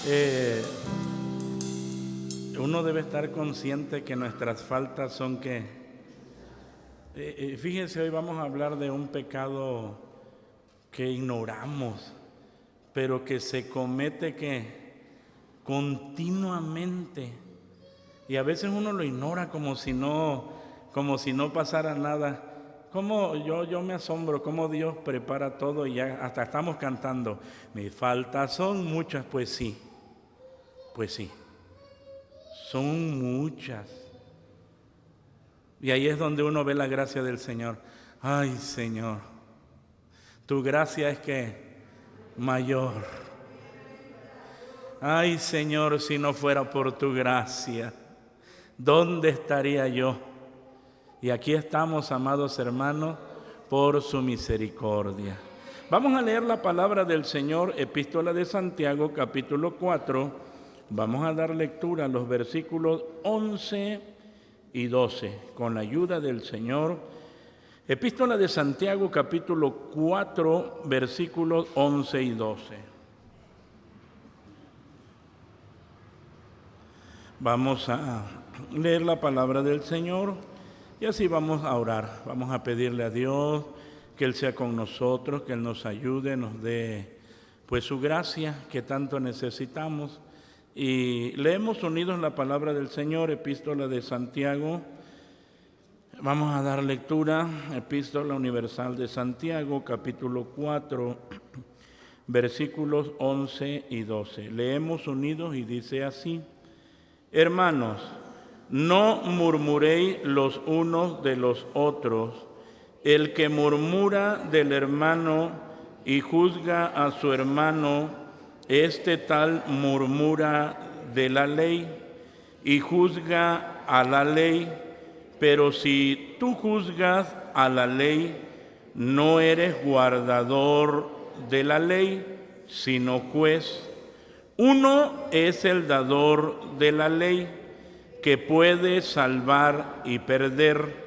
Eh, uno debe estar consciente que nuestras faltas son que... fíjense, hoy vamos a hablar de un pecado que ignoramos, pero que se comete continuamente. Y a veces uno lo ignora como si no pasara nada. Como yo me asombro cómo Dios prepara todo y ya hasta estamos cantando. Mis faltas son muchas, pues sí, son muchas. Y ahí es donde uno ve la gracia del Señor. Ay, Señor, tu gracia es que mayor. Ay, Señor, si no fuera por tu gracia, ¿dónde estaría yo? Y aquí estamos, amados hermanos, por su misericordia. Vamos a leer la palabra del Señor, Epístola de Santiago, capítulo 4. Vamos a dar lectura a los versículos 11 y 12, con la ayuda del Señor. Epístola de Santiago, capítulo 4, versículos 11 y 12. Vamos a leer la palabra del Señor y así vamos a orar. Vamos a pedirle a Dios que Él sea con nosotros, que Él nos ayude, nos dé pues su gracia que tanto necesitamos. Y leemos unidos la palabra del Señor, Epístola de Santiago. Vamos a dar lectura, Epístola Universal de Santiago, capítulo 4, versículos 11 y 12. Leemos unidos y dice así: Hermanos, no murmuréis los unos de los otros. El que murmura del hermano y juzga a su hermano, este tal murmura de la ley y juzga a la ley. Pero si tú juzgas a la ley, no eres guardador de la ley, sino juez. Uno es el dador de la ley, que puede salvar y perder.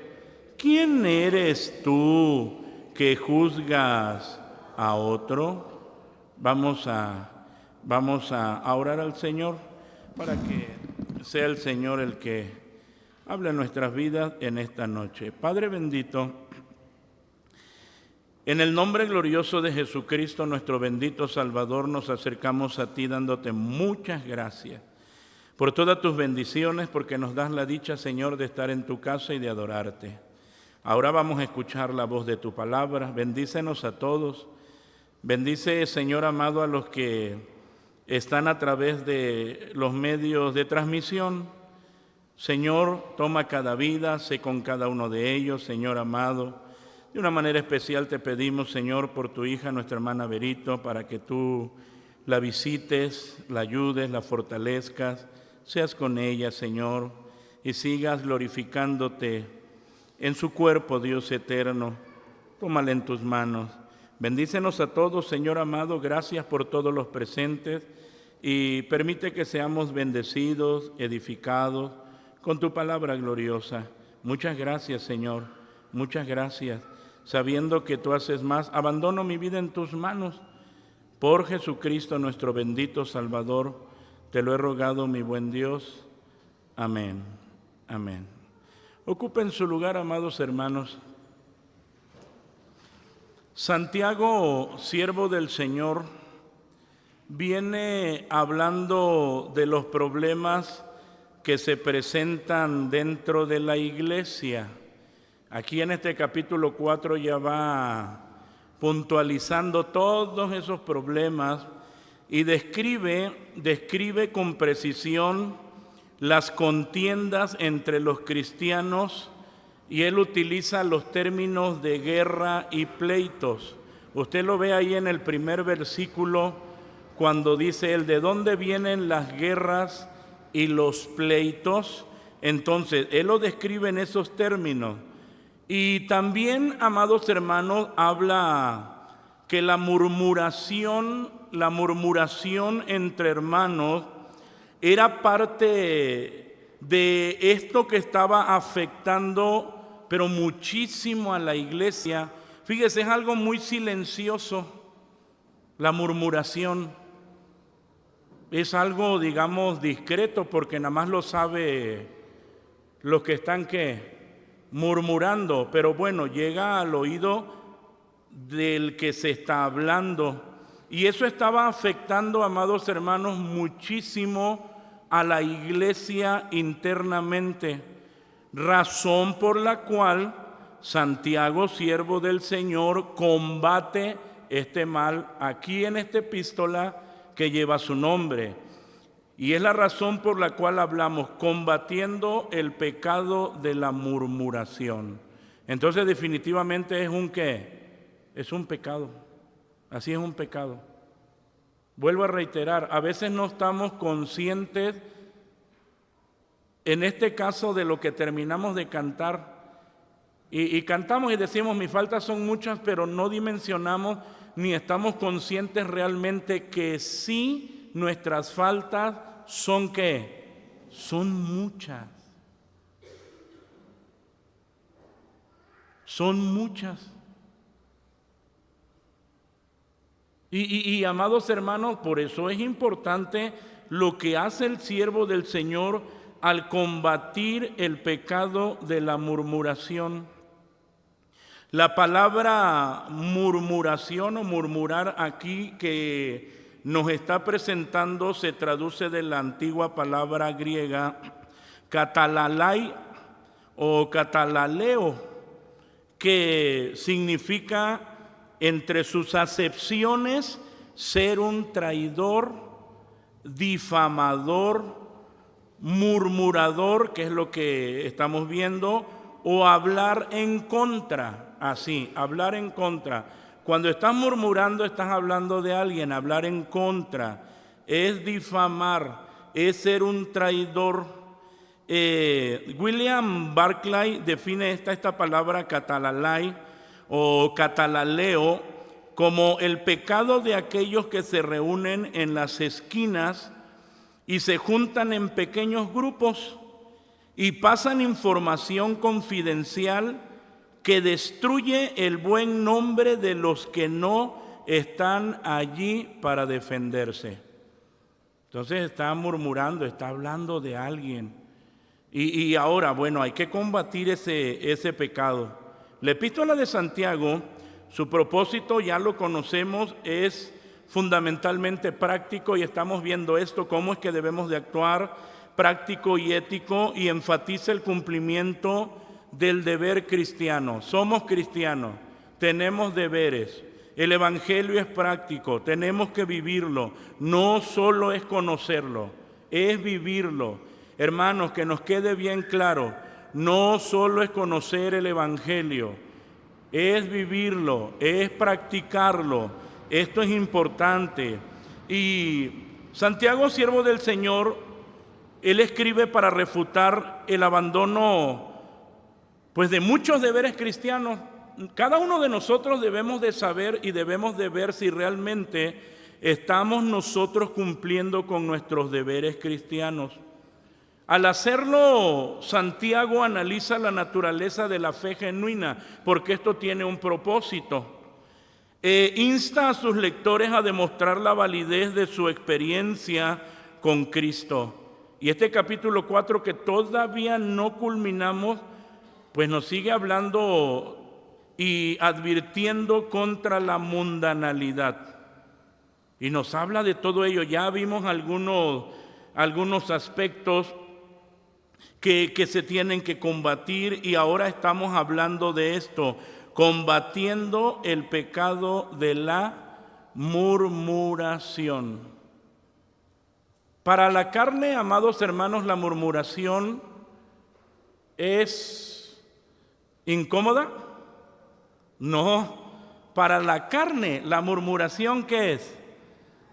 ¿Quién eres tú que juzgas a otro? Vamos a orar al Señor para que sea el Señor el que hable en nuestras vidas en esta noche. Padre bendito, en el nombre glorioso de Jesucristo, nuestro bendito Salvador, nos acercamos a ti dándote muchas gracias por todas tus bendiciones, porque nos das la dicha, Señor, de estar en tu casa y de adorarte. Ahora vamos a escuchar la voz de tu palabra. Bendícenos a todos. Bendice, Señor amado, a los que están a través de los medios de transmisión. Señor, toma cada vida, sé con cada uno de ellos, Señor amado. De una manera especial te pedimos, Señor, por tu hija, nuestra hermana Berito, para que tú la visites, la ayudes, la fortalezcas, seas con ella, Señor, y sigas glorificándote en su cuerpo, Dios eterno. Tómala en tus manos. Bendícenos a todos, Señor amado, gracias por todos los presentes y permite que seamos bendecidos, edificados con tu palabra gloriosa. Muchas gracias, Señor, muchas gracias. Sabiendo que tú haces más, abandono mi vida en tus manos. Por Jesucristo, nuestro bendito Salvador, te lo he rogado, mi buen Dios. Amén, amén. Ocupen su lugar, amados hermanos. Santiago, siervo del Señor, viene hablando de los problemas que se presentan dentro de la iglesia. Aquí en este capítulo 4 ya va puntualizando todos esos problemas y describe con precisión las contiendas entre los cristianos, y él utiliza los términos de guerra y pleitos. Usted lo ve ahí en el primer versículo cuando dice él, ¿de dónde vienen las guerras y los pleitos? Entonces, él lo describe en esos términos. Y también, amados hermanos, habla que la murmuración entre hermanos era parte de esto que estaba afectando, pero muchísimo a la iglesia. Fíjese, es algo muy silencioso, la murmuración. es algo, digamos, discreto, porque nada más lo sabe los que están, ¿qué?, murmurando, pero bueno, llega al oído del que se está hablando. Y eso estaba afectando, amados hermanos, muchísimo a la iglesia internamente, razón por la cual Santiago, siervo del Señor, combate este mal aquí en esta epístola que lleva su nombre. Y es la razón por la cual hablamos, combatiendo el pecado de la murmuración. Entonces, definitivamente es un ¿qué? Es un pecado. Así es un pecado. Vuelvo a reiterar, a veces no estamos conscientes, en este caso, de lo que terminamos de cantar. Y cantamos y decimos, mis faltas son muchas, pero no dimensionamos ni estamos conscientes realmente que sí, nuestras faltas son ¿qué? Son muchas. Son muchas. Y amados hermanos, por eso es importante lo que hace el siervo del Señor al combatir el pecado de la murmuración. La palabra murmuración o murmurar aquí que nos está presentando se traduce de la antigua palabra griega katalalai o katalaleo, que significa, entre sus acepciones, ser un traidor, difamador, murmurador, que es lo que estamos viendo, o hablar en contra, así, hablar en contra. Cuando estás murmurando, estás hablando de alguien. Hablar en contra es difamar, es ser un traidor. William Barclay define esta palabra katalalai o katalaleo como el pecado de aquellos que se reúnen en las esquinas y se juntan en pequeños grupos y pasan información confidencial que destruye el buen nombre de los que no están allí para defenderse. Entonces está murmurando, está hablando de alguien. Y ahora, bueno, hay que combatir ese pecado. La epístola de Santiago, su propósito ya lo conocemos, es fundamentalmente práctico, y estamos viendo esto, cómo es que debemos de actuar, práctico y ético, y enfatiza el cumplimiento del deber cristiano. Somos cristianos, tenemos deberes. El evangelio es práctico, tenemos que vivirlo. No solo es conocerlo, es vivirlo. Hermanos, que nos quede bien claro, no solo es conocer el evangelio, es vivirlo, es practicarlo. Esto es importante. Y Santiago, siervo del Señor, él escribe para refutar el abandono, pues, de muchos deberes cristianos. Cada uno de nosotros debemos de saber y debemos de ver si realmente estamos nosotros cumpliendo con nuestros deberes cristianos. Al hacerlo, Santiago analiza la naturaleza de la fe genuina, porque esto tiene un propósito. Insta a sus lectores a demostrar la validez de su experiencia con Cristo. Y este capítulo 4, que todavía no culminamos, pues nos sigue hablando y advirtiendo contra la mundanalidad. Y nos habla de todo ello. Ya vimos algunos aspectos que se tienen que combatir, y ahora estamos hablando de esto, combatiendo el pecado de la murmuración. Para la carne, amados hermanos, la murmuración ¿es incómoda? No. Para la carne, la murmuración, ¿qué es?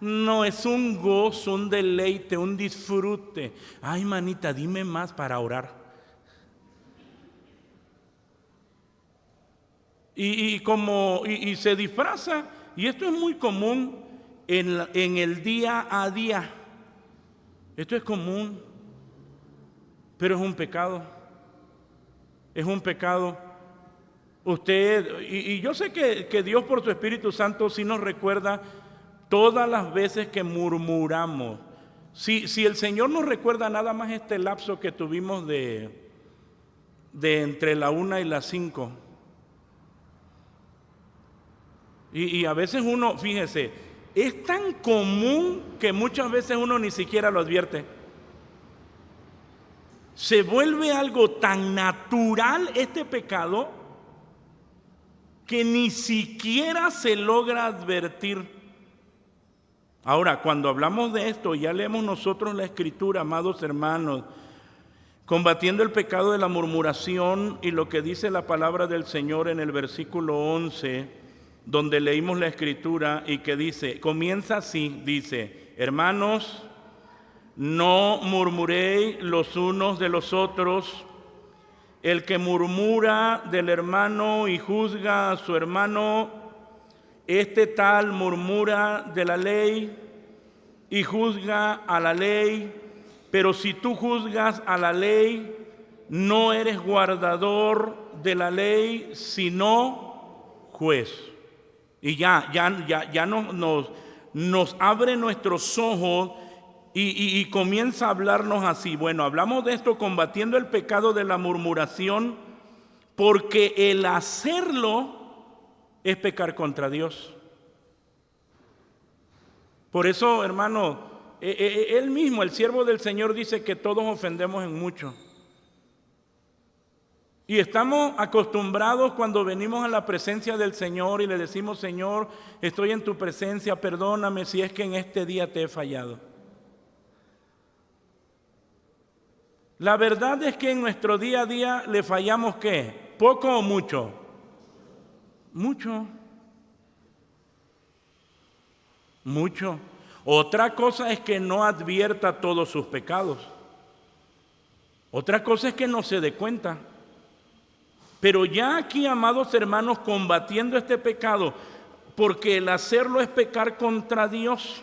No, es un gozo, un deleite, un disfrute. Ay, manita, dime más para orar. Y se disfraza, y esto es muy común en el día a día. Esto es común, pero es un pecado. Es un pecado. Usted, y yo sé que Dios por su Espíritu Santo sí nos recuerda todas las veces que murmuramos. Si el Señor nos recuerda nada más este lapso que tuvimos de entre la 1 y las 5, y a veces uno, fíjese, es tan común que muchas veces uno ni siquiera lo advierte. Se vuelve algo tan natural este pecado que ni siquiera se logra advertir. Ahora, cuando hablamos de esto, ya leemos nosotros la Escritura, amados hermanos, combatiendo el pecado de la murmuración, y lo que dice la palabra del Señor en el versículo 11, donde leímos la Escritura y que dice, comienza así, dice, hermanos, no murmuréis los unos de los otros. El que murmura del hermano y juzga a su hermano, este tal murmura de la ley y juzga a la ley. Pero si tú juzgas a la ley, no eres guardador de la ley, sino juez. Y ya nos abre nuestros ojos y comienza a hablarnos así. Bueno, hablamos de esto combatiendo el pecado de la murmuración, porque el hacerlo es pecar contra Dios. Por eso, hermano, él mismo, el siervo del Señor, dice que todos ofendemos en mucho. Y estamos acostumbrados cuando venimos a la presencia del Señor y le decimos, Señor, estoy en tu presencia, perdóname si es que en este día te he fallado. La verdad es que en nuestro día a día le fallamos, ¿qué? ¿Poco o mucho? Mucho. Mucho. Otra cosa es que no advierta todos sus pecados. Otra cosa es que no se dé cuenta. Pero ya aquí, amados hermanos, combatiendo este pecado, porque el hacerlo es pecar contra Dios,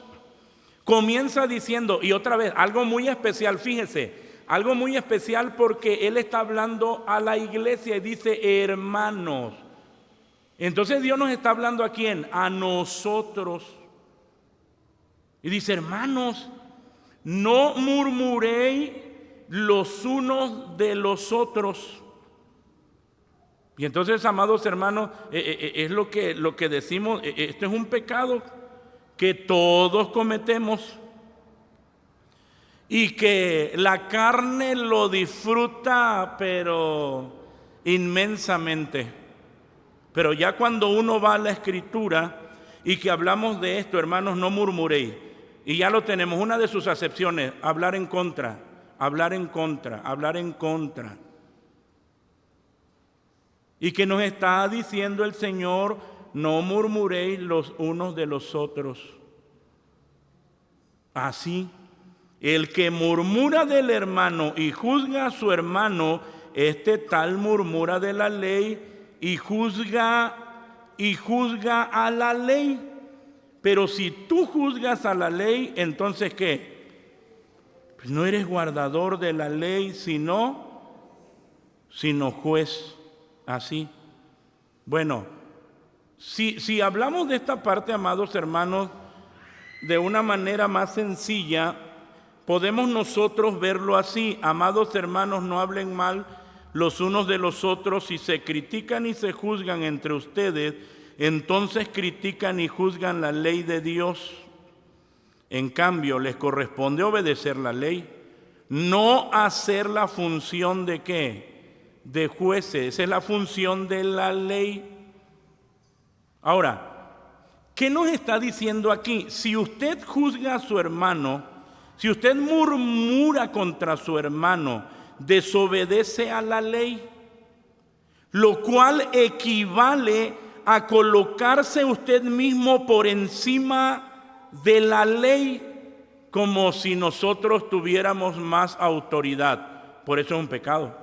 comienza diciendo, y otra vez, algo muy especial, fíjese, algo muy especial porque Él está hablando a la iglesia y dice hermanos. Entonces Dios nos está hablando ¿a quién? A nosotros. Y dice, hermanos, no murmuréis los unos de los otros. Y entonces, amados hermanos, es lo que decimos, esto es un pecado que todos cometemos y que la carne lo disfruta, pero inmensamente. Pero ya cuando uno va a la Escritura y que hablamos de esto, hermanos, no murmuréis, y ya lo tenemos, una de sus acepciones, hablar en contra, hablar en contra, hablar en contra. Y que nos está diciendo el Señor, no murmuréis los unos de los otros. Así, el que murmura del hermano y juzga a su hermano, este tal murmura de la ley y juzga a la ley. Pero si tú juzgas a la ley, entonces ¿qué? Pues no eres guardador de la ley, sino juez. Así. Bueno, si hablamos de esta parte, amados hermanos, de una manera más sencilla, podemos nosotros verlo así. Amados hermanos, no hablen mal los unos de los otros. Si se critican y se juzgan entre ustedes, entonces critican y juzgan la ley de Dios. En cambio, les corresponde obedecer la ley, no hacer la función de ¿qué? De jueces. Esa es la función de la ley. Ahora, ¿qué nos está diciendo aquí? Si usted juzga a su hermano, si usted murmura contra su hermano, desobedece a la ley, lo cual equivale a colocarse usted mismo por encima de la ley, como si nosotros tuviéramos más autoridad. Por eso es un pecado.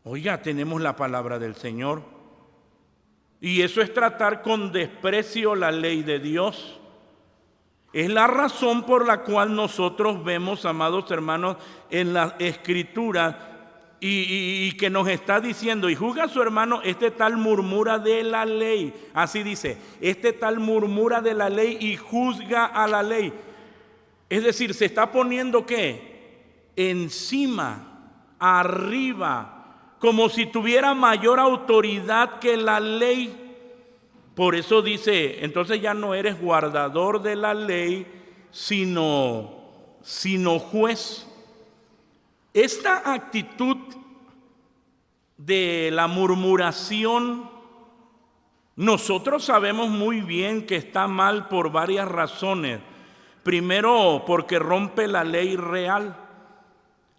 Oiga, tenemos la palabra del Señor. Y eso es tratar con desprecio la ley de Dios. Es la razón por la cual nosotros vemos, amados hermanos, en la Escritura y que nos está diciendo, y juzga a su hermano, este tal murmura de la ley. Así dice, este tal murmura de la ley y juzga a la ley. Es decir, se está poniendo ¿qué? Encima, arriba, como si tuviera mayor autoridad que la ley. Por eso dice, entonces ya no eres guardador de la ley, sino juez. Esta actitud de la murmuración, nosotros sabemos muy bien que está mal por varias razones. Primero, porque rompe la ley real.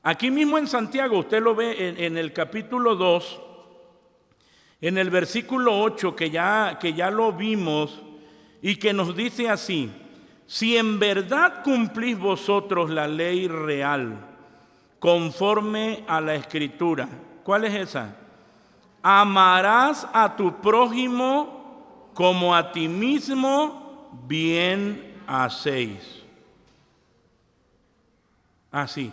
Aquí mismo en Santiago, usted lo ve en el capítulo 2, en el versículo 8, que ya lo vimos, y que nos dice así: si en verdad cumplís vosotros la ley real, conforme a la Escritura. ¿Cuál es esa? Amarás a tu prójimo como a ti mismo, bien hacéis. Así.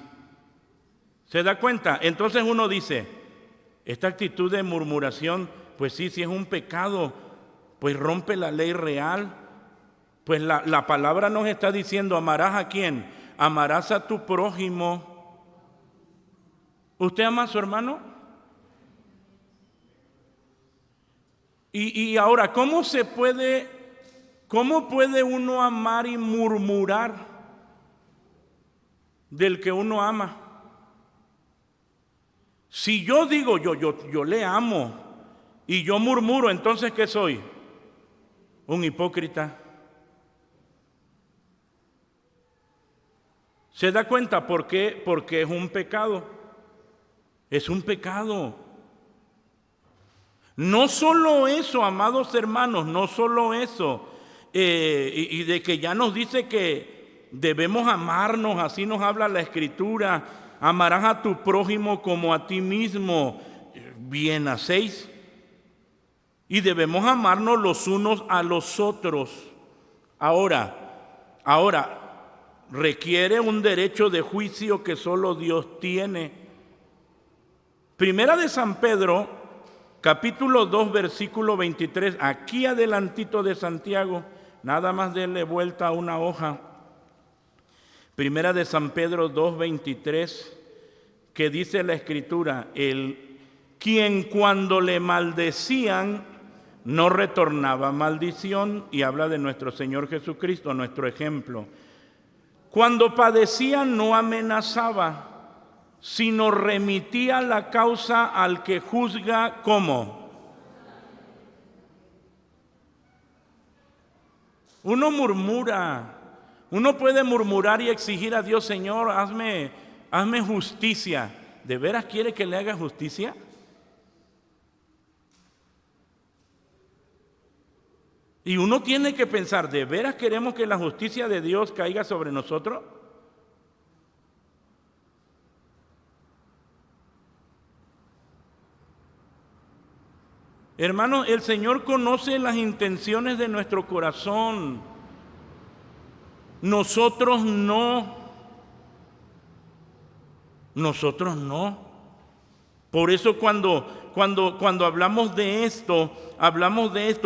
¿Se da cuenta? Entonces uno dice, esta actitud de murmuración, pues sí, si es un pecado, pues rompe la ley real. Pues la palabra nos está diciendo, ¿amarás a quién? Amarás a tu prójimo. ¿Usted ama a su hermano? Y ahora, ¿cómo puede uno amar y murmurar del que uno ama? Si yo digo, yo le amo y yo murmuro, entonces ¿qué soy? Un hipócrita. ¿Se da cuenta por qué? Porque es un pecado. Es un pecado. No solo eso, amados hermanos, no solo eso, y de que ya nos dice que debemos amarnos, así nos habla la Escritura, amarás a tu prójimo como a ti mismo, bien hacéis, y debemos amarnos los unos a los otros. Ahora, requiere un derecho de juicio que solo Dios tiene. Primera de San Pedro, capítulo 2, versículo 23, aquí adelantito de Santiago, nada más denle vuelta a una hoja. Primera de San Pedro 2, 23, que dice la Escritura, quien cuando le maldecían no retornaba maldición, y habla de nuestro Señor Jesucristo, nuestro ejemplo. Cuando padecía no amenazaba, sino remitía la causa al que juzga. ¿Cómo? Uno murmura, uno puede murmurar y exigir a Dios, Señor, hazme justicia. ¿De veras quiere que le haga justicia? Y uno tiene que pensar, ¿de veras queremos que la justicia de Dios caiga sobre nosotros? Hermanos, el Señor conoce las intenciones de nuestro corazón. Nosotros no. Por eso cuando hablamos de esto,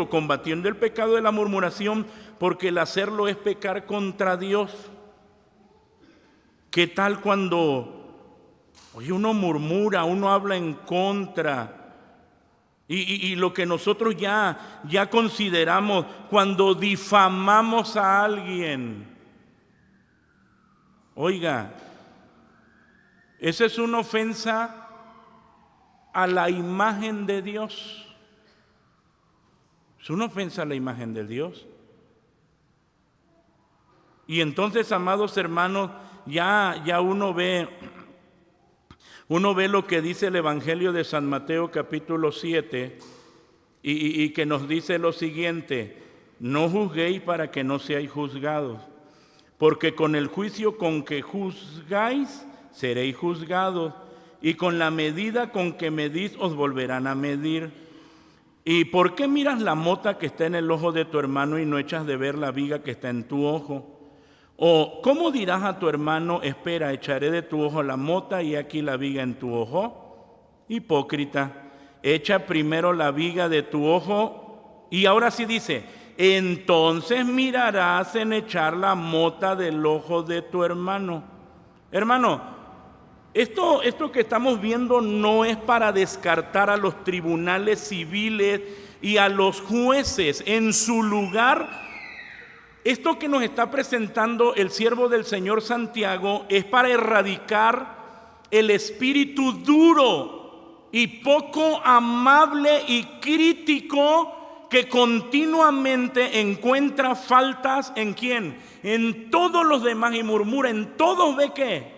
combatiendo el pecado de la murmuración, porque el hacerlo es pecar contra Dios. ¿Qué tal cuando uno murmura, uno habla en contra? Y lo que nosotros ya consideramos cuando difamamos a alguien. Oiga, esa es una ofensa a la imagen de Dios. Es una ofensa a la imagen de Dios. Y entonces, amados hermanos, ya uno ve lo que dice el Evangelio de San Mateo capítulo 7 y que nos dice lo siguiente: no juzguéis para que no seáis juzgados, porque con el juicio con que juzgáis seréis juzgados, y con la medida con que medís os volverán a medir. ¿Y por qué miras la mota que está en el ojo de tu hermano y no echas de ver la viga que está en tu ojo? ¿O cómo dirás a tu hermano, espera, echaré de tu ojo la mota y aquí la viga en tu ojo? Hipócrita, echa primero la viga de tu ojo, y ahora sí dice, entonces mirarás en echar la mota del ojo de tu hermano. Hermano, esto que estamos viendo no es para descartar a los tribunales civiles y a los jueces. En su lugar, esto que nos está presentando el siervo del Señor Santiago es para erradicar el espíritu duro y poco amable y crítico que continuamente encuentra faltas ¿en quién? En todos los demás, y murmura en todos. ¿Ve qué?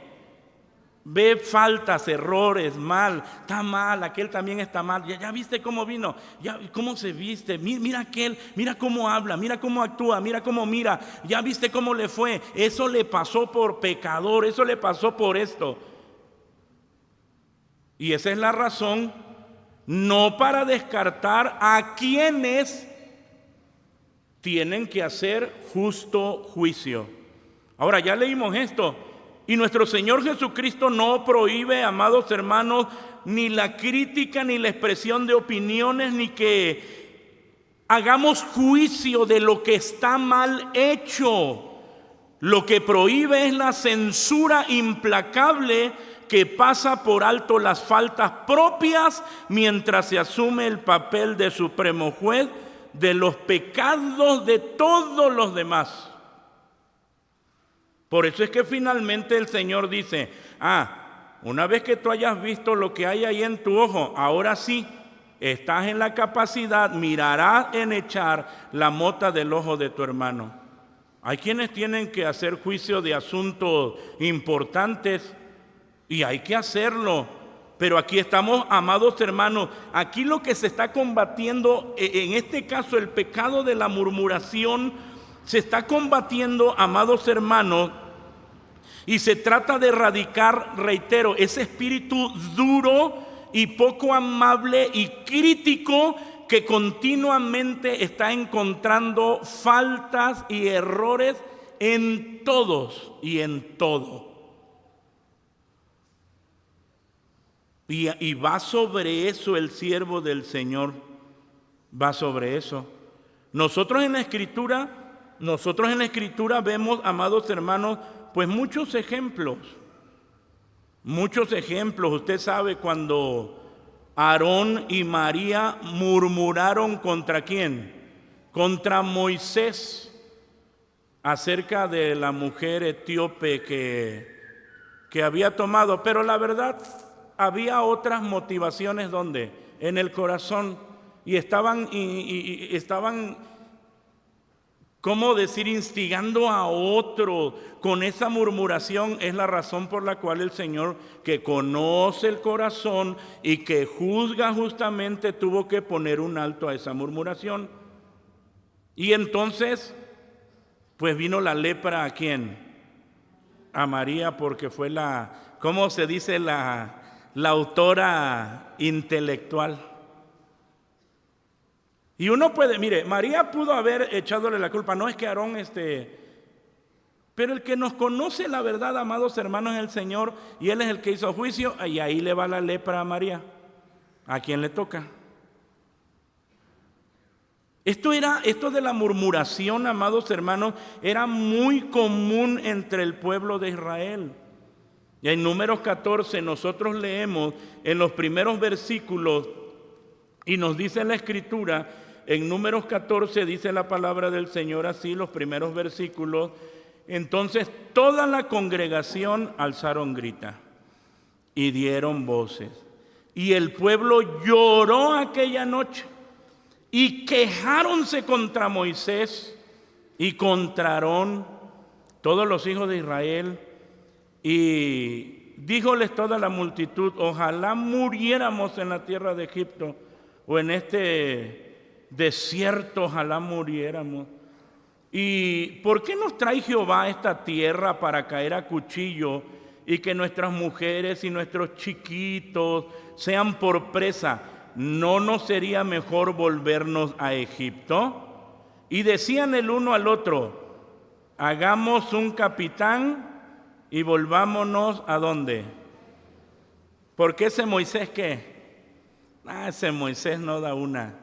Ve faltas, errores, mal, está mal, aquel también está mal. Ya viste cómo vino, ya cómo se viste, mira aquel, mira cómo habla, mira cómo actúa, mira cómo mira, ya viste cómo le fue, eso le pasó por pecador, eso le pasó por esto. Y esa es la razón, no para descartar a quienes tienen que hacer justo juicio. Ahora, ya leímos esto. Y nuestro Señor Jesucristo no prohíbe, amados hermanos, ni la crítica, ni la expresión de opiniones, ni que hagamos juicio de lo que está mal hecho. Lo que prohíbe es la censura implacable que pasa por alto las faltas propias mientras se asume el papel de supremo juez de los pecados de todos los demás. Por eso es que finalmente el Señor dice, una vez que tú hayas visto lo que hay ahí en tu ojo, ahora sí, estás en la capacidad, mirarás en echar la mota del ojo de tu hermano. Hay quienes tienen que hacer juicio de asuntos importantes y hay que hacerlo. Pero aquí estamos, amados hermanos, aquí lo que se está combatiendo, en este caso el pecado de la murmuración, se está combatiendo, amados hermanos, y se trata de erradicar, reitero, ese espíritu duro y poco amable y crítico que continuamente está encontrando faltas y errores en todos y en todo. Y va sobre eso el siervo del Señor, va sobre eso. Nosotros en la Escritura vemos, amados hermanos, pues muchos ejemplos. Usted sabe cuando Aarón y María murmuraron ¿contra quién? Contra Moisés, acerca de la mujer etíope que había tomado. Pero la verdad, había otras motivaciones. ¿Dónde? En el corazón. Y estaban ¿cómo decir? Instigando a otro con esa murmuración. Es la razón por la cual el Señor, que conoce el corazón y que juzga justamente, tuvo que poner un alto a esa murmuración. Y entonces, pues vino la lepra ¿a quién? A María, porque fue ¿cómo se dice? La autora intelectual. Y uno puede, mire, María pudo haber echadole la culpa, no es que Aarón pero el que nos conoce la verdad, amados hermanos, es el Señor, y Él es el que hizo juicio, y ahí le va la lepra a María. ¿A quién le toca? Esto de la murmuración, amados hermanos, era muy común entre el pueblo de Israel. Y en Números 14 nosotros leemos en los primeros versículos, y nos dice la Escritura, en Números 14 dice la palabra del Señor así, los primeros versículos: entonces toda la congregación alzaron grita y dieron voces, y el pueblo lloró aquella noche, y quejáronse contra Moisés y contra Aarón, todos los hijos de Israel, y díjoles toda la multitud: ojalá muriéramos en la tierra de Egipto, o en este desierto, ojalá muriéramos. ¿Y por qué nos trae Jehová a esta tierra para caer a cuchillo y que nuestras mujeres y nuestros chiquitos sean por presa? ¿No nos sería mejor volvernos a Egipto? Y decían el uno al otro: hagamos un capitán y volvámonos ¿a dónde? Porque ese Moisés, ¿qué? Ese Moisés no da una.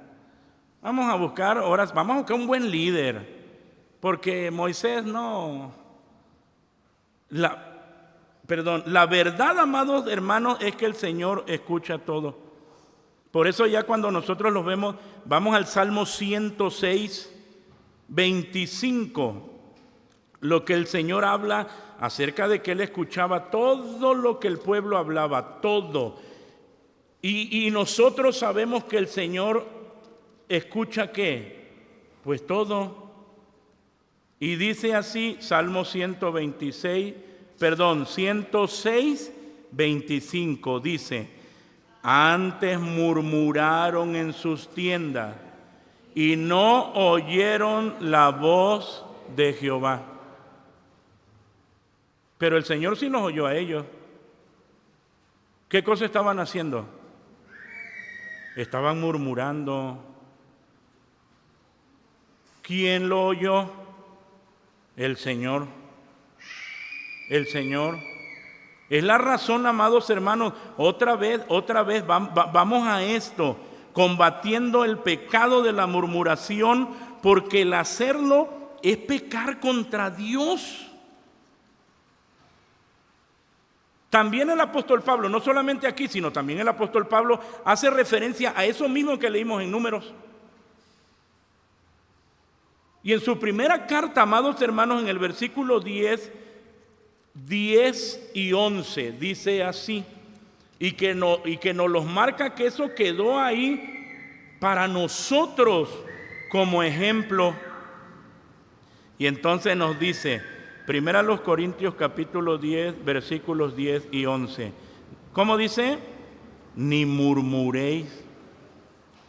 Vamos a buscar un buen líder, porque Moisés no... La verdad, amados hermanos, es que el Señor escucha todo. Por eso ya cuando nosotros los vemos, vamos al Salmo 106, 25, lo que el Señor habla acerca de que Él escuchaba todo lo que el pueblo hablaba, todo. Y nosotros sabemos que el Señor escucha ¿qué? Pues todo. Y dice así, Salmo 106, 25, dice: antes murmuraron en sus tiendas y no oyeron la voz de Jehová. Pero el Señor sí los oyó a ellos. ¿Qué cosa estaban haciendo? Estaban murmurando. ¿Quién lo oyó? El Señor. El Señor. Es la razón, amados hermanos, otra vez, vamos a esto, combatiendo el pecado de la murmuración, porque el hacerlo es pecar contra Dios. También el apóstol Pablo, no solamente aquí, sino también el apóstol Pablo hace referencia a eso mismo que leímos en Números. Y en su primera carta, amados hermanos, en el versículo 10 y 11, dice así, y que nos los marca que eso quedó ahí para nosotros como ejemplo. Y entonces nos dice, Primera a los Corintios capítulo 10, versículos 10 y 11. ¿Cómo dice? Ni murmuréis,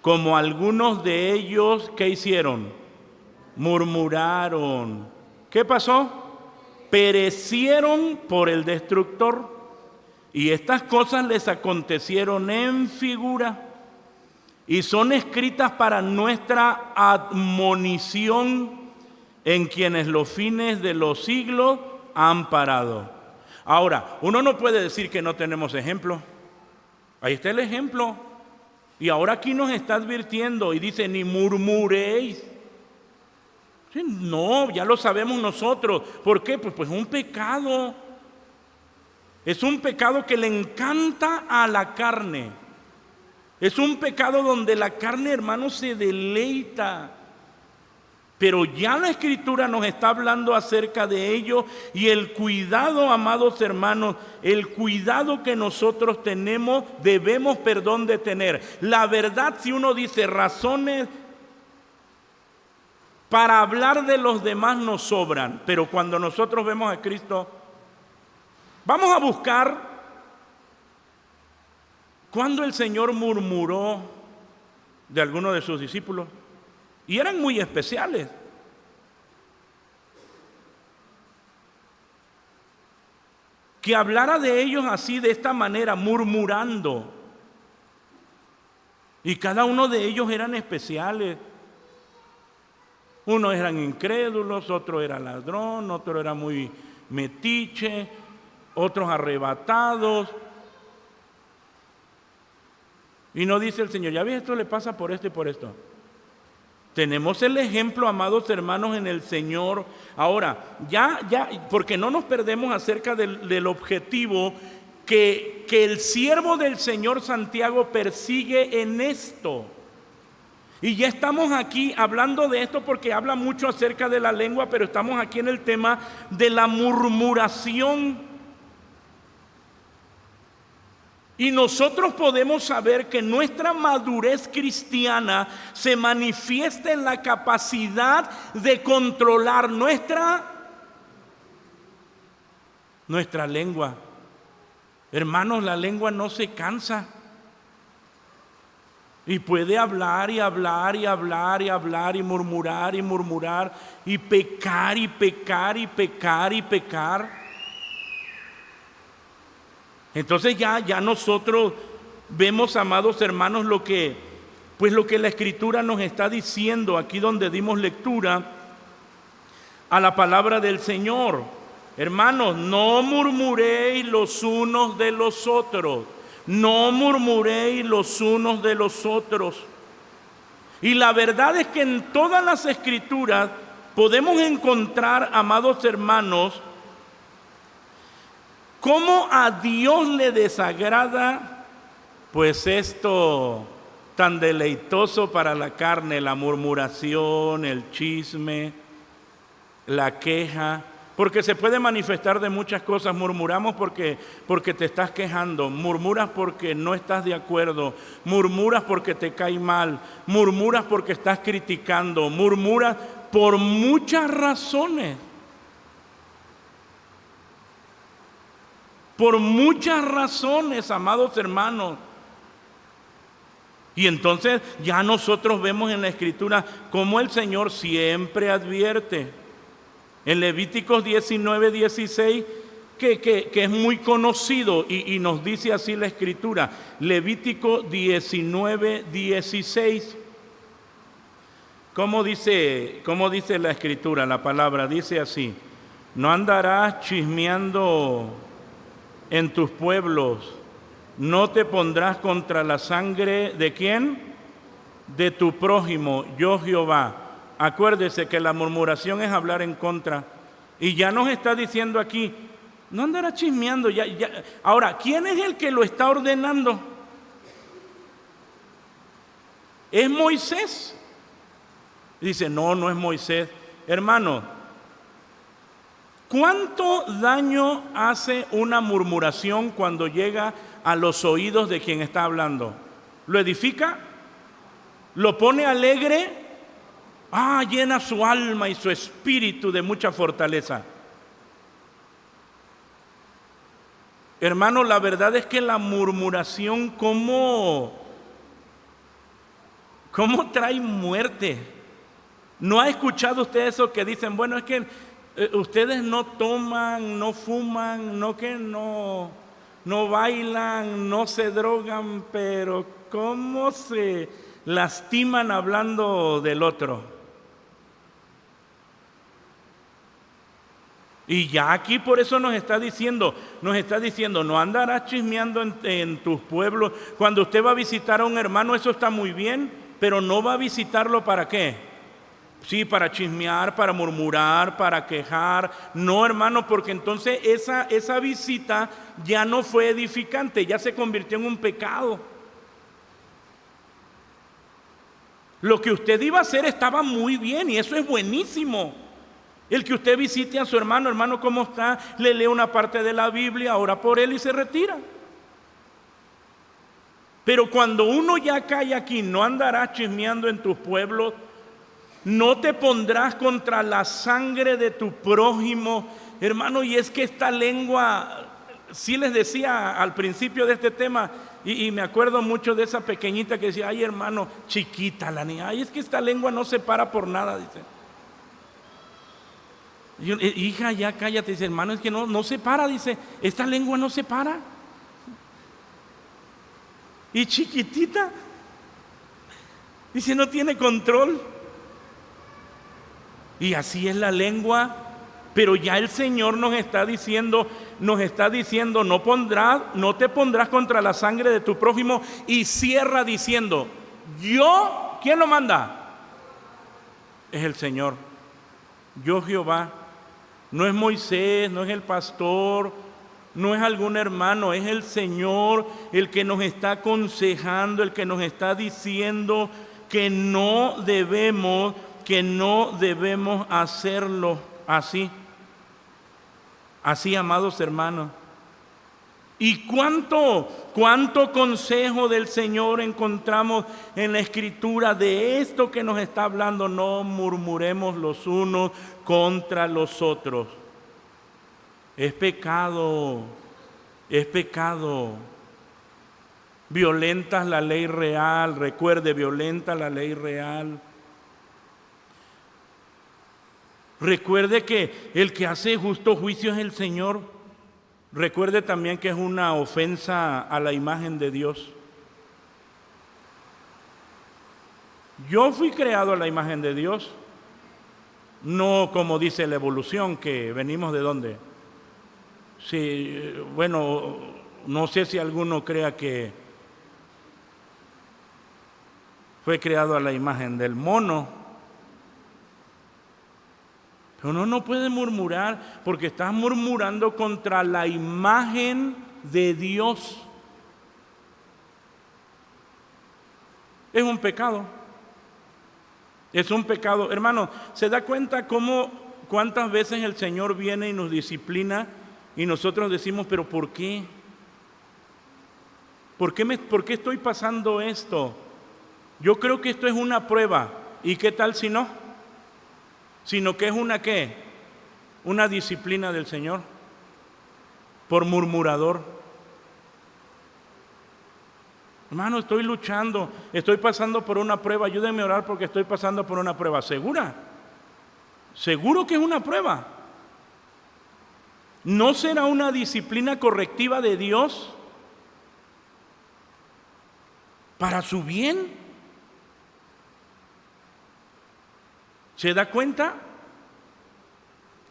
como algunos de ellos, ¿qué hicieron? Murmuraron. ¿Qué pasó? Perecieron por el destructor, y estas cosas les acontecieron en figura, y son escritas para nuestra admonición, en quienes los fines de los siglos han parado. Ahora, uno no puede decir que no tenemos ejemplo. Ahí está el ejemplo. Y ahora aquí nos está advirtiendo y dice, ni murmuréis. Sí, no, ya lo sabemos nosotros. ¿Por qué? Pues es un pecado. Es un pecado que le encanta a la carne. Es un pecado donde la carne, hermano, se deleita. Pero ya la Escritura nos está hablando acerca de ello, y el cuidado, amados hermanos, el cuidado que nosotros debemos de tener. La verdad, si uno dice razones para hablar de los demás nos sobran, pero cuando nosotros vemos a Cristo, vamos a buscar cuando el Señor murmuró de alguno de sus discípulos. Y eran muy especiales. Que hablara de ellos así, de esta manera, murmurando. Y cada uno de ellos eran especiales. Unos eran incrédulos, otro era ladrón, otro era muy metiche, otros arrebatados. Y no dice el Señor, ya ves, esto le pasa por esto y por esto. Tenemos el ejemplo, amados hermanos, en el Señor. Ahora, ya, porque no nos perdemos acerca del objetivo que el siervo del Señor Santiago persigue en esto. Y ya estamos aquí hablando de esto porque habla mucho acerca de la lengua, pero estamos aquí en el tema de la murmuración. Y nosotros podemos saber que nuestra madurez cristiana se manifiesta en la capacidad de controlar nuestra lengua. Hermanos, la lengua no se cansa. Y puede hablar y hablar y hablar y hablar y murmurar y pecar y pecar y pecar y pecar. Entonces ya nosotros vemos, amados hermanos, lo que la Escritura nos está diciendo aquí donde dimos lectura a la palabra del Señor. Hermanos, no murmuréis los unos de los otros. No murmuréis los unos de los otros. Y la verdad es que en todas las Escrituras podemos encontrar, amados hermanos, cómo a Dios le desagrada, pues esto tan deleitoso para la carne, la murmuración, el chisme, la queja, porque se puede manifestar de muchas cosas. Murmuramos porque te estás quejando, murmuras porque no estás de acuerdo, murmuras porque te cae mal, murmuras porque estás criticando, murmuras por muchas razones. Por muchas razones, amados hermanos. Y entonces ya nosotros vemos en la Escritura cómo el Señor siempre advierte. En Levíticos 19:16, que es muy conocido, y nos dice así la Escritura. Levítico 19:16. ¿Cómo dice la Escritura, la palabra? Dice así: no andarás chismeando en tus pueblos, no te pondrás contra la sangre ¿de quién? De tu prójimo, yo Jehová. Acuérdese que la murmuración es hablar en contra. Y ya nos está diciendo aquí, no andarás chismeando. Ya. Ahora, ¿quién es el que lo está ordenando? ¿Es Moisés? Dice, no es Moisés. Hermano, ¿cuánto daño hace una murmuración cuando llega a los oídos de quien está hablando? ¿Lo edifica? ¿Lo pone alegre? Llena su alma y su espíritu de mucha fortaleza. Hermano, la verdad es que la murmuración, ¿cómo trae muerte? ¿No ha escuchado usted eso que dicen, bueno, es que ustedes no toman, no fuman, no bailan, no se drogan, pero cómo se lastiman hablando del otro? Y ya aquí por eso nos está diciendo, no andarás chismeando en tus pueblos. Cuando usted va a visitar a un hermano, eso está muy bien, pero no va a visitarlo ¿para qué? Sí, para chismear, para murmurar, para quejar. No, hermano, porque entonces esa visita ya no fue edificante, ya se convirtió en un pecado. Lo que usted iba a hacer estaba muy bien y eso es buenísimo. El que usted visite a su hermano, ¿cómo está? Le lee una parte de la Biblia, ora por él y se retira. Pero cuando uno ya cae aquí, no andarás chismeando en tus pueblos, no te pondrás contra la sangre de tu prójimo. Hermano, y es que esta lengua, sí les decía al principio de este tema, y me acuerdo mucho de esa pequeñita que decía, ay hermano, chiquita la niña, ay es que esta lengua no se para por nada, dice. Hija, ya cállate, dice, hermano, es que no se para, dice, esta lengua no se para. Y chiquitita, dice, no tiene control. Y así es la lengua, pero ya el Señor nos está diciendo, no te pondrás contra la sangre de tu prójimo, y cierra diciendo, yo, ¿quién lo manda? Es el Señor, yo Jehová. No es Moisés, no es el pastor, no es algún hermano, es el Señor el que nos está aconsejando, el que nos está diciendo que no debemos hacerlo así. Así, amados hermanos. ¿Y cuánto consejo del Señor encontramos en la Escritura de esto que nos está hablando? No murmuremos los unos contra los otros. Es pecado. Violentas la ley real, recuerde, violenta la ley real. Recuerde que el que hace justo juicio es el Señor. Recuerde también que es una ofensa a la imagen de Dios. Yo fui creado a la imagen de Dios, no como dice la evolución, que venimos de dónde. Sí, bueno, no sé si alguno crea que fue creado a la imagen del mono. Pero uno no puede murmurar porque estás murmurando contra la imagen de Dios. Es un pecado. Es un pecado. Hermano, ¿se da cuenta cuántas veces el Señor viene y nos disciplina y nosotros decimos, pero ¿por qué? ¿Por qué estoy pasando esto? Yo creo que esto es una prueba. ¿Y qué tal si no? Sino que es una ¿qué? Una disciplina del Señor por murmurador. Hermano, estoy luchando, estoy pasando por una prueba, ayúdenme a orar porque estoy pasando por una prueba. ¿Segura? ¿Seguro que es una prueba? ¿No será una disciplina correctiva de Dios para su bien? ¿Se da cuenta?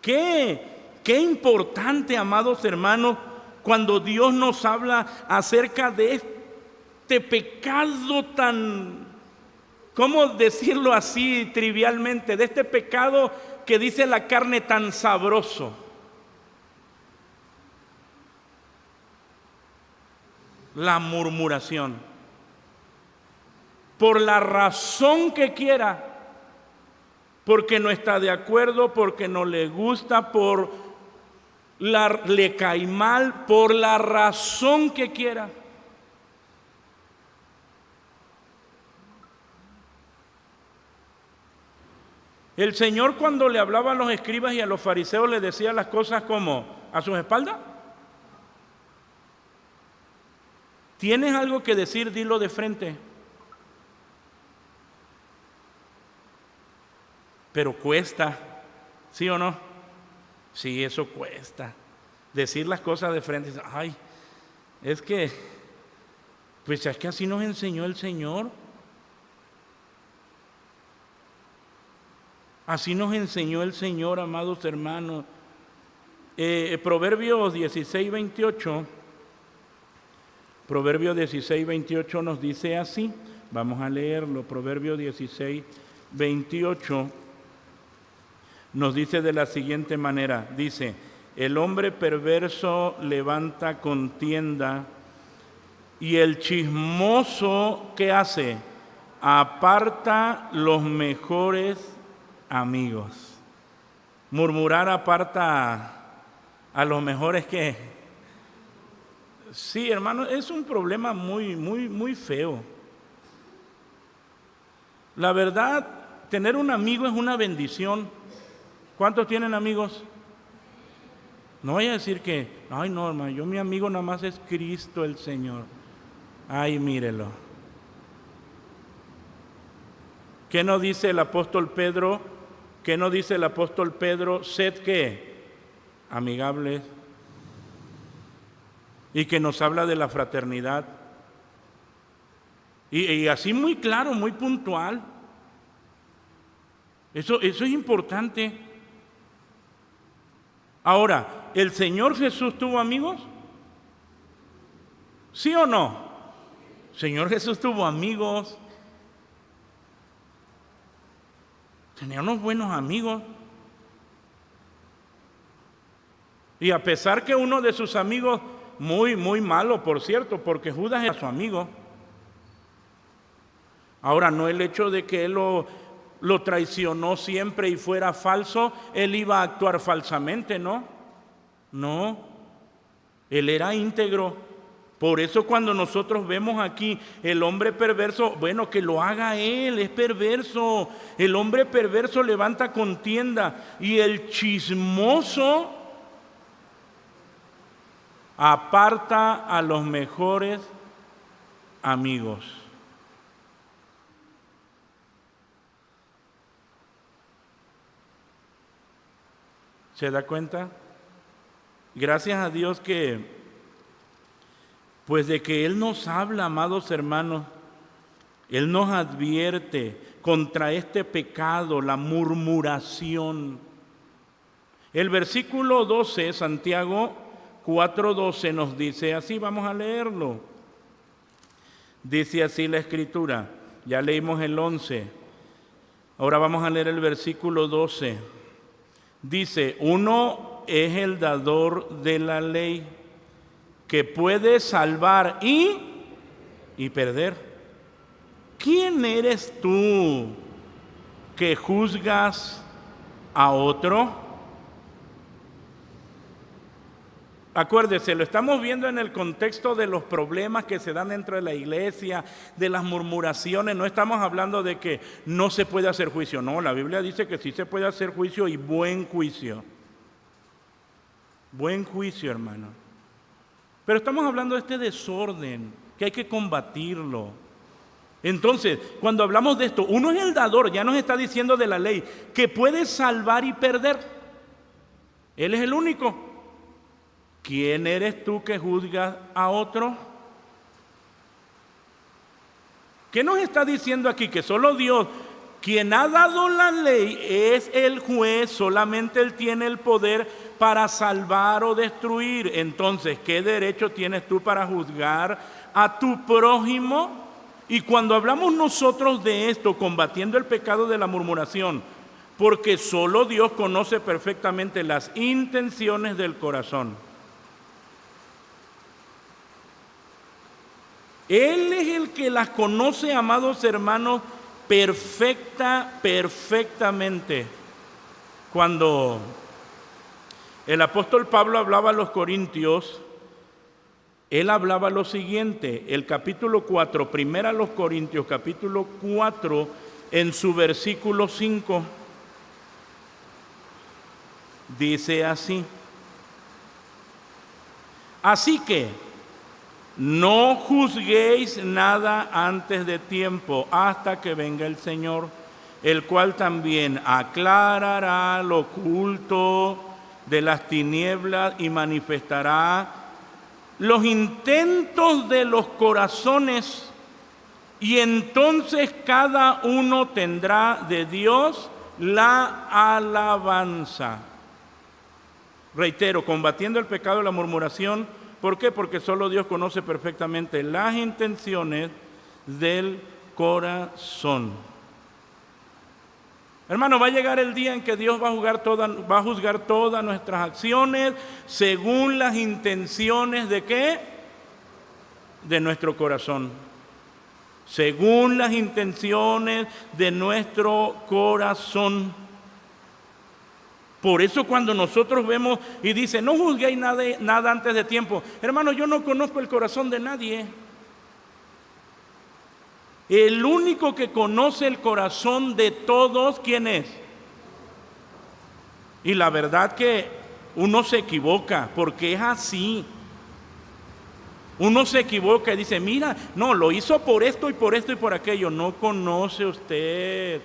Qué importante, amados hermanos, cuando Dios nos habla acerca de este pecado tan, ¿cómo decirlo así trivialmente? De este pecado que dice la carne tan sabroso. La murmuración. Por la razón que quiera. Porque no está de acuerdo, porque no le gusta, le cae mal, por la razón que quiera. El Señor, cuando le hablaba a los escribas y a los fariseos, le decía las cosas como a sus espaldas. ¿Tienes algo que decir? Dilo de frente. Pero cuesta, ¿sí o no? Sí, eso cuesta. Decir las cosas de frente. Ay, es que así nos enseñó el Señor. Así nos enseñó el Señor, amados hermanos. Proverbios 16:28. Proverbios 16:28 nos dice así. Vamos a leerlo. Proverbios 16:28. Nos dice de la siguiente manera, dice, el hombre perverso levanta contienda y el chismoso, ¿qué hace? Aparta los mejores amigos. Murmurar aparta a los mejores que... Sí, hermano, es un problema muy feo. La verdad, tener un amigo es una bendición. ¿Cuántos tienen amigos? No vaya a decir que, ay no, hermano, mi amigo nada más es Cristo el Señor. Ay, mírelo. ¿Qué nos dice el apóstol Pedro? ¿Qué nos dice el apóstol Pedro? Sed ¿qué? Amigables. Y que nos habla de la fraternidad. Y así muy claro, muy puntual. Eso es importante. Ahora, ¿el Señor Jesús tuvo amigos? ¿Sí o no? El Señor Jesús tuvo amigos. Tenía unos buenos amigos. Y a pesar que uno de sus amigos, muy malo, por cierto, porque Judas era su amigo. Ahora, no el hecho de que él lo traicionó siempre y fuera falso, él iba a actuar falsamente, ¿no? No, él era íntegro. Por eso cuando nosotros vemos aquí el hombre perverso, bueno, que lo haga él, es perverso. El hombre perverso levanta contienda y el chismoso aparta a los mejores amigos. ¿Se da cuenta? Gracias a Dios que, pues de que Él nos habla, amados hermanos, Él nos advierte contra este pecado, la murmuración. El versículo 12, Santiago 4:12 nos dice así, vamos a leerlo. Dice así la Escritura: Ya leímos el 11. Ahora vamos a leer el versículo 12. Dice, uno es el dador de la ley, que puede salvar y perder. ¿Quién eres tú que juzgas a otro? Acuérdese, lo estamos viendo en el contexto de los problemas que se dan dentro de la iglesia, de las murmuraciones. No estamos hablando de que no se puede hacer juicio. No, la Biblia dice que sí se puede hacer juicio y buen juicio. Buen juicio, hermano. Pero estamos hablando de este desorden, que hay que combatirlo. Entonces, cuando hablamos de esto, uno es el dador, ya nos está diciendo de la ley, que puede salvar y perder. Él es el único. ¿Quién eres tú que juzgas a otro? ¿Qué nos está diciendo aquí? Que solo Dios, quien ha dado la ley, es el juez, solamente Él tiene el poder para salvar o destruir. Entonces, ¿qué derecho tienes tú para juzgar a tu prójimo? Y cuando hablamos nosotros de esto, combatiendo el pecado de la murmuración, porque solo Dios conoce perfectamente las intenciones del corazón. Él es el que las conoce, amados hermanos, perfectamente. Cuando el apóstol Pablo hablaba a los corintios, él hablaba lo siguiente, el capítulo 4, primera a los Corintios, capítulo 4, en su versículo 5, dice así: así que no juzguéis nada antes de tiempo, hasta que venga el Señor, el cual también aclarará lo oculto de las tinieblas y manifestará los intentos de los corazones, y entonces cada uno tendrá de Dios la alabanza. Reitero, combatiendo el pecado de la murmuración. ¿Por qué? Porque solo Dios conoce perfectamente las intenciones del corazón. Hermano, va a llegar el día en que Dios va a juzgar todas nuestras acciones según las intenciones de ¿qué? De nuestro corazón. Según las intenciones de nuestro corazón. Por eso cuando nosotros vemos y dice, no juzguéis nada antes de tiempo. Hermano, yo no conozco el corazón de nadie. El único que conoce el corazón de todos, ¿quién es? Y la verdad que uno se equivoca, porque es así. Uno se equivoca y dice, mira, no, lo hizo por esto y por esto y por aquello. No conoce usted.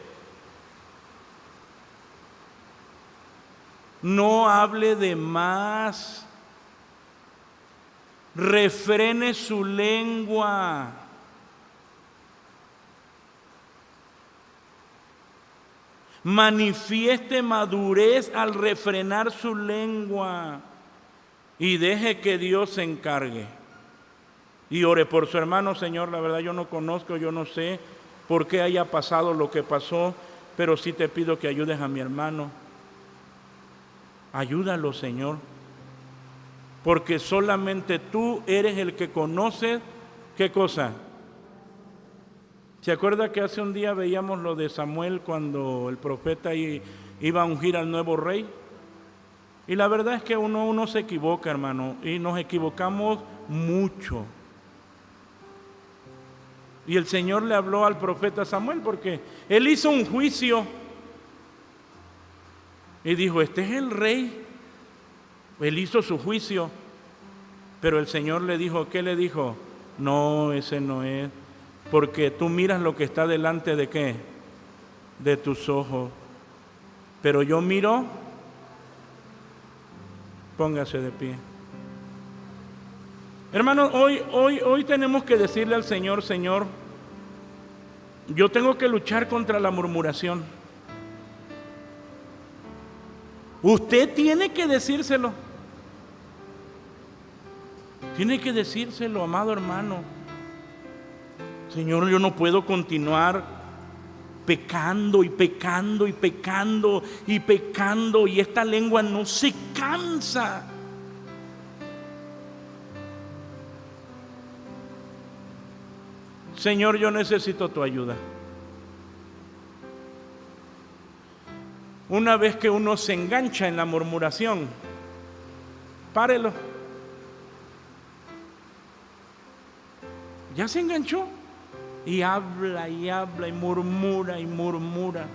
No hable de más. Refrene su lengua. Manifieste madurez al refrenar su lengua. Y deje que Dios se encargue. Y ore por su hermano. Señor, la verdad yo no conozco, yo no sé por qué haya pasado lo que pasó, pero sí te pido que ayudes a mi hermano. Ayúdalo, Señor, porque solamente tú eres el que conoces, ¿qué cosa? ¿Se acuerda que hace un día veíamos lo de Samuel cuando el profeta iba a ungir al nuevo rey? Y la verdad es que uno se equivoca, hermano, y nos equivocamos mucho. Y el Señor le habló al profeta Samuel porque él hizo un juicio. Y dijo, este es el rey. Él hizo su juicio. Pero el Señor le dijo, ¿qué le dijo? No, ese no es. Porque tú miras lo que está delante de ¿qué? De tus ojos. Pero yo miro. Póngase de pie. Hermanos, hoy tenemos que decirle al Señor, Señor, yo tengo que luchar contra la murmuración. Usted tiene que decírselo. Tiene que decírselo, amado hermano. Señor, yo no puedo continuar pecando y pecando y pecando y pecando, y esta lengua no se cansa. Señor, yo necesito tu ayuda. Una vez que uno se engancha en la murmuración, párelo. Ya se enganchó y habla y habla y murmura y murmura.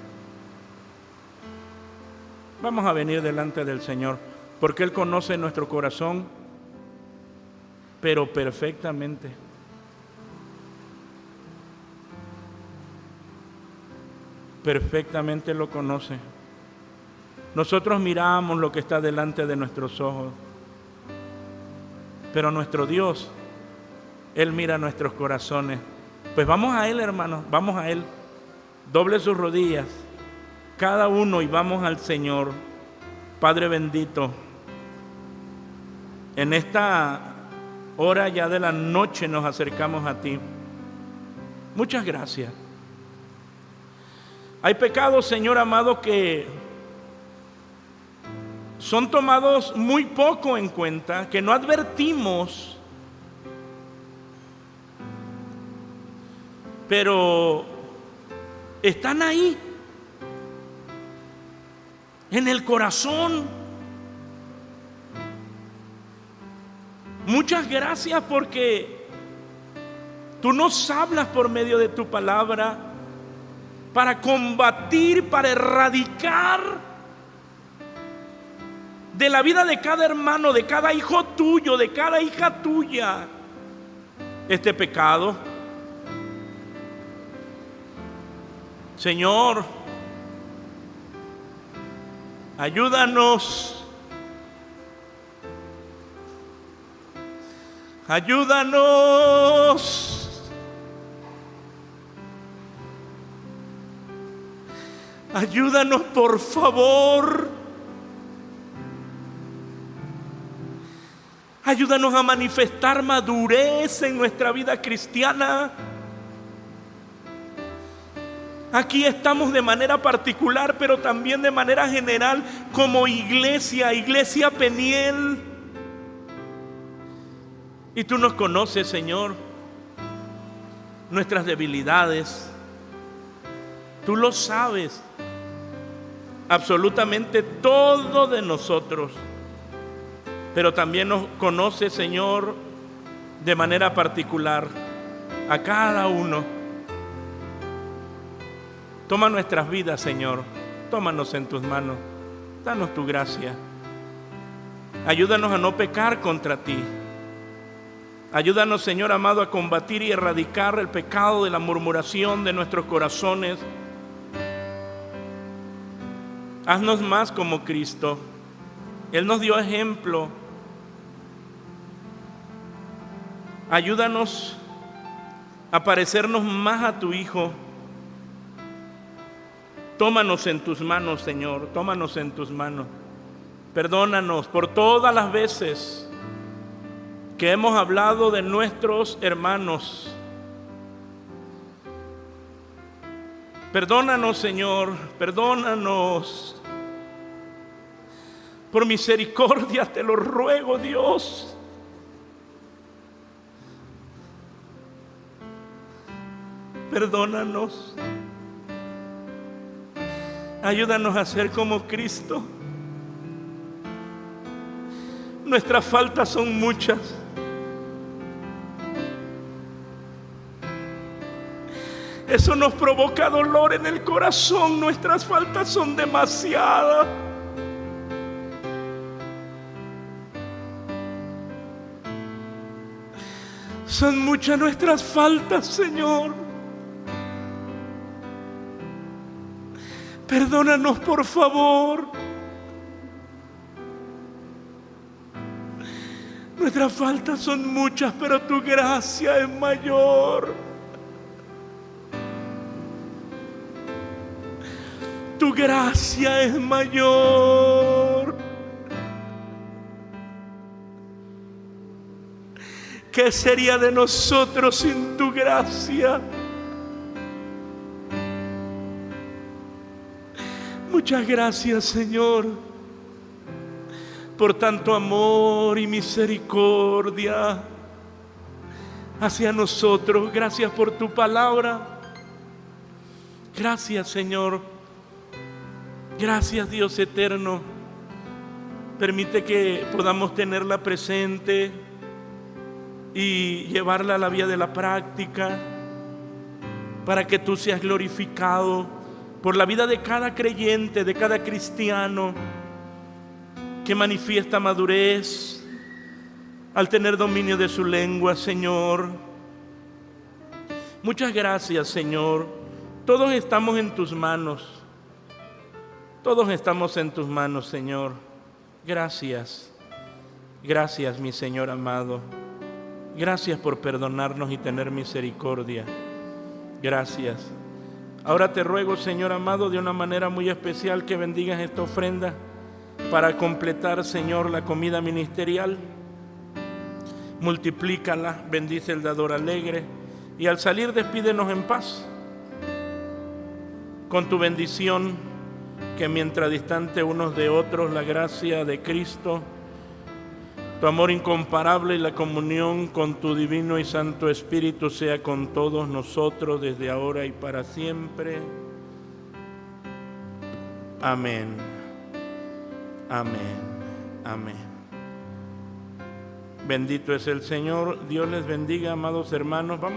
Vamos a venir delante del Señor, porque Él conoce nuestro corazón, pero perfectamente. Perfectamente lo conoce. Nosotros miramos lo que está delante de nuestros ojos, pero nuestro Dios, Él mira nuestros corazones. Pues vamos a Él, hermanos, vamos a Él. Doble sus rodillas, cada uno, y vamos al Señor. Padre bendito, en esta hora ya de la noche nos acercamos a ti. Muchas gracias. Hay pecados, Señor amado, que son tomados muy poco en cuenta, que no advertimos, pero están ahí, en el corazón. Muchas gracias porque tú nos hablas por medio de tu palabra para combatir, para erradicar de la vida de cada hermano, de cada hijo tuyo, de cada hija tuya, este pecado. Señor, ayúdanos. Ayúdanos. Ayúdanos, por favor. Ayúdanos a manifestar madurez en nuestra vida cristiana. Aquí estamos de manera particular, pero también de manera general como iglesia, Iglesia Peniel. Y tú nos conoces, Señor, nuestras debilidades. Tú lo sabes, absolutamente todo de nosotros. Pero también nos conoces, Señor, de manera particular a cada uno. Toma nuestras vidas, Señor. Tómanos en tus manos. Danos tu gracia. Ayúdanos a no pecar contra ti. Ayúdanos, Señor amado, a combatir y erradicar el pecado de la murmuración de nuestros corazones. Haznos más como Cristo. Él nos dio ejemplo. Ayúdanos a parecernos más a tu Hijo. Tómanos en tus manos, Señor. Tómanos en tus manos. Perdónanos por todas las veces que hemos hablado de nuestros hermanos. Perdónanos, Señor. Perdónanos. Por misericordia te lo ruego, Dios. Perdónanos. Ayúdanos a ser como Cristo. Nuestras faltas son muchas. Eso nos provoca dolor en el corazón. Nuestras faltas son demasiadas. Son muchas nuestras faltas, Señor. Perdónanos, por favor. Nuestras faltas son muchas, pero tu gracia es mayor. Tu gracia es mayor. ¿Qué sería de nosotros sin tu gracia? Muchas gracias, Señor, por tanto amor y misericordia hacia nosotros. Gracias por tu palabra. Gracias, Señor. Gracias, Dios eterno. Permite que podamos tenerla presente y llevarla a la vía de la práctica para que tú seas glorificado por la vida de cada creyente, de cada cristiano que manifiesta madurez al tener dominio de su lengua, Señor. Muchas gracias, Señor. Todos estamos en tus manos. Todos estamos en tus manos, Señor. Gracias. Gracias, mi Señor amado. Gracias por perdonarnos y tener misericordia. Gracias. Ahora te ruego, Señor amado, de una manera muy especial que bendigas esta ofrenda para completar, Señor, la comida ministerial. Multiplícala, bendice el dador alegre y al salir despídenos en paz con tu bendición, que mientras distante unos de otros la gracia de Cristo, tu amor incomparable y la comunión con tu divino y santo Espíritu sea con todos nosotros desde ahora y para siempre. Amén. Amén. Amén. Bendito es el Señor. Dios les bendiga, amados hermanos. Vamos